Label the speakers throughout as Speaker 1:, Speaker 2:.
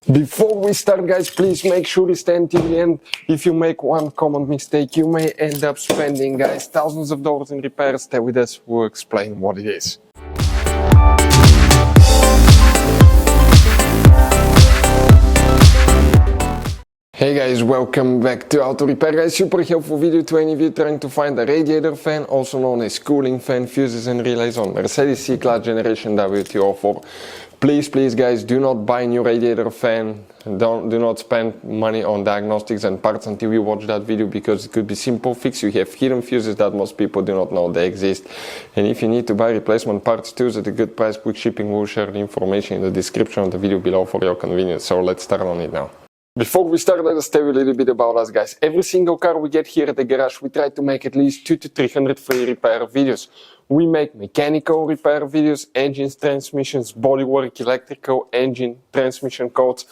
Speaker 1: Before we start, guys, please make sure you stay until the end. If you make one common mistake, you may end up spending, guys, thousands of dollars in repairs. Stay with us, we'll explain what it is. Hey guys, welcome back to Auto Repair. Guys, super helpful video to any of you trying to find a radiator fan, also known as cooling fan, fuses and relays on Mercedes C-Class generation W204. Please guys, do not buy a new radiator fan. Do not spend money on diagnostics and parts until you watch that video, because it could be simple fix. You have hidden fuses that most people do not know they exist. And if you need to buy replacement parts too at a good price, quick shipping, we'll share the information in the description of the video below for your convenience. So let's start on it now. Before we start, let us tell you a little bit about us, guys. Every single car we get here at the garage, we try to make at least 200 to 300 free repair videos. We make mechanical repair videos, engines, transmissions, bodywork, electrical, engine, transmission codes,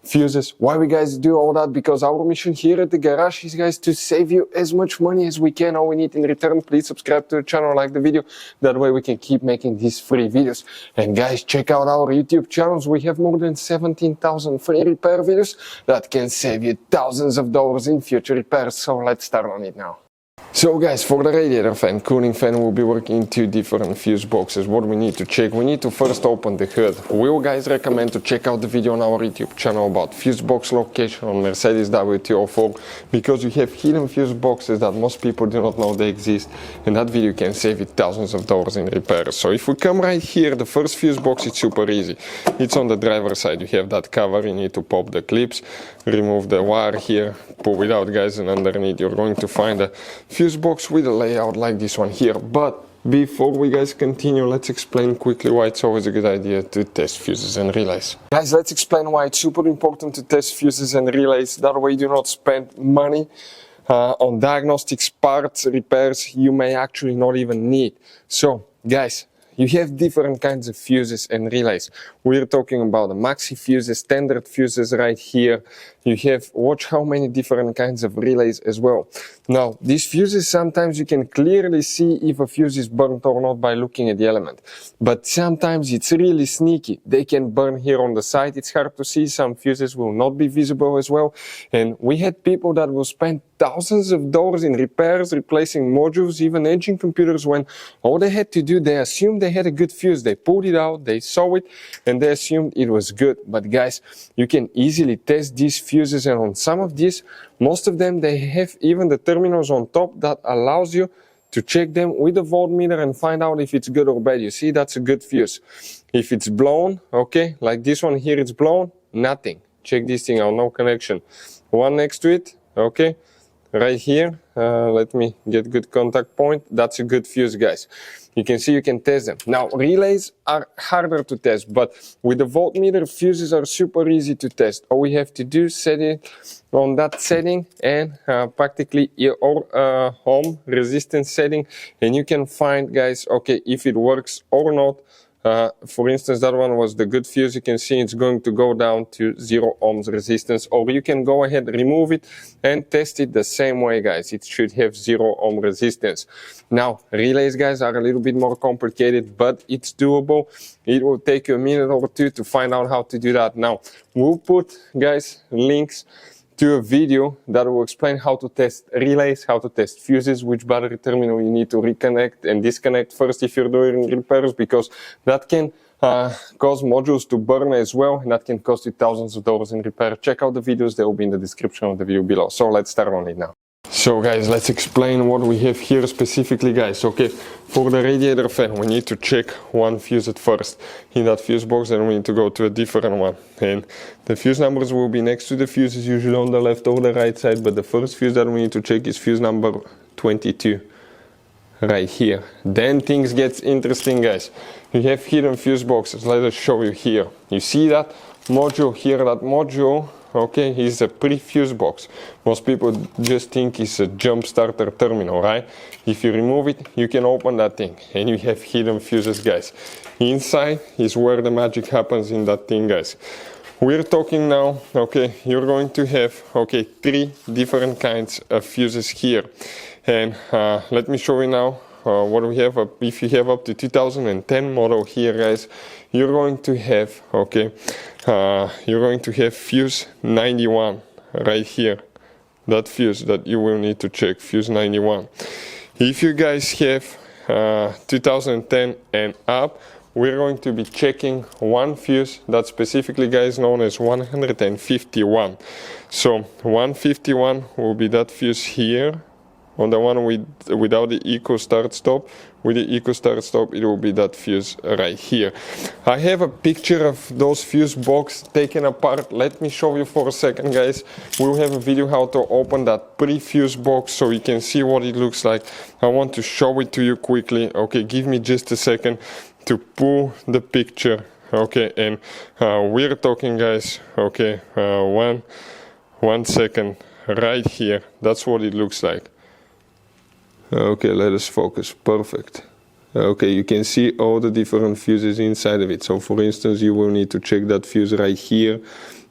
Speaker 1: fuses. Why we guys do all that? Because our mission here at the garage is, guys, to save you as much money as we can. All we need in return, please subscribe to the channel, like the video. That way we can keep making these free videos. And guys, check out our YouTube channels. We have more than 17,000 free repair videos that can save you thousands of dollars in future repairs. So let's start on it now. So guys, for the radiator fan, cooling fan, we'll be working in two different fuse boxes. What we need to check, we need to first open the hood. We will, guys, recommend to check out the video on our YouTube channel about fuse box location on Mercedes W204, because you have hidden fuse boxes that most people do not know they exist, and that video can save you thousands of dollars in repairs. So if we come right here, the first fuse box, it's super easy. It's on the driver's side. You have that cover, you need to pop the clips, remove the wire here, pull it out, guys, and underneath you're going to find a fuse box with a layout like this one here. But before we guys continue, let's explain quickly why it's always a good idea to test fuses and relays. Guys, let's explain why it's super important to test fuses and relays. That way you do not spend money on diagnostics, parts, repairs you may actually not even need. So guys, you have different kinds of fuses and relays. We're talking about the maxi fuses, standard fuses right here. You have, watch how many different kinds of relays as well. Now, these fuses, sometimes you can clearly see if a fuse is burnt or not by looking at the element. But sometimes it's really sneaky. They can burn here on the side. It's hard to see. Some fuses will not be visible as well. And we had people that will spend thousands of dollars in repairs, replacing modules, even engine computers, when all they had to do, they assumed they had a good fuse. They pulled it out, they saw it, and they assumed it was good. But guys, you can easily test these fuses, and on some of these, most of them, they have even the terminals on top that allows you to check them with a voltmeter and find out if it's good or bad. You see, that's a good fuse. If it's blown, okay, like this one here, it's blown, nothing. Check this thing out, no connection. One next to it, okay. Right here, let me get good contact point. That's a good fuse, guys. You can see you can test them. Now, relays are harder to test, but with the voltmeter, fuses are super easy to test. All we have to do is set it on that setting and practically your home resistance setting, and you can find, guys, okay, if it works or not. For instance, that one was the good fuse. You can see it's going to go down to 0 ohms resistance, or you can go ahead, remove it and test it the same way, guys. It should have 0 ohm resistance. Now, relays, guys, are a little bit more complicated, but it's doable. It will take you a minute or two to find out how to do that. Now, we'll put, guys, links to a video that will explain how to test relays, how to test fuses, which battery terminal you need to reconnect and disconnect first if you're doing repairs, because that can cause modules to burn as well, and that can cost you thousands of dollars in repair. Check out the videos, they will be in the description of the video below. So let's start on it now. So guys, let's explain what we have here specifically, guys. Okay, for the radiator fan, we need to check one fuse at first. In that fuse box, then we need to go to a different one. And the fuse numbers will be next to the fuses, usually on the left or the right side. But the first fuse that we need to check is fuse number 22, right here. Then things get interesting, guys. You have hidden fuse boxes. Let us show you here. You see that module here, that module, okay, is a pre-fuse box. Most people just think it's a jump starter terminal, right? If you remove it, you can open that thing and you have hidden fuses, guys. Inside is where the magic happens in that thing, guys. We're talking now, okay, you're going to have, okay, 3 different kinds of fuses here. And let me show you now what we have. If you have up to 2010 model here, guys, you're going to have, okay, you're going to have fuse 91 right here. That fuse that you will need to check, fuse 91. If you guys have 2010 and up, we're going to be checking one fuse that specifically, guys, known as 151. So 151 will be that fuse here. On the one without the eco start stop. With the eco start stop, it will be that fuse right here. I have a picture of those fuse box taken apart. Let me show you for a second, guys. We'll have a video how to open that pre-fuse box so you can see what it looks like. I want to show it to you quickly. Okay, give me just a second to pull the picture. Okay, and we're talking, guys. Okay, one second right here. That's what it looks like. Okay, let us focus. Perfect. Okay, you can see all the different fuses inside of it. So for instance, you will need to check that fuse right here.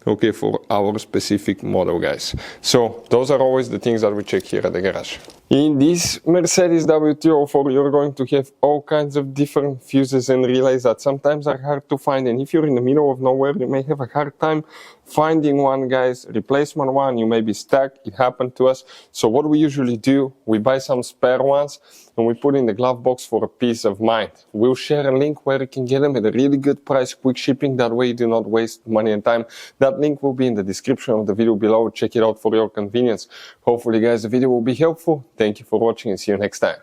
Speaker 1: Okay, for our specific model, guys. So those are always the things that we check here at the garage. In this Mercedes W204, you're going to have all kinds of different fuses and relays that sometimes are hard to find. And if you're in the middle of nowhere, you may have a hard time finding one, guys. Replacement one, you may be stuck. It happened to us. So what we usually do, we buy some spare ones and we put in the glove box for a peace of mind. We'll share a link where you can get them at a really good price, quick shipping. That way you do not waste money and time. That link will be in the description of the video below. Check it out for your convenience. Hopefully, guys, the video will be helpful. Thank you for watching and see you next time.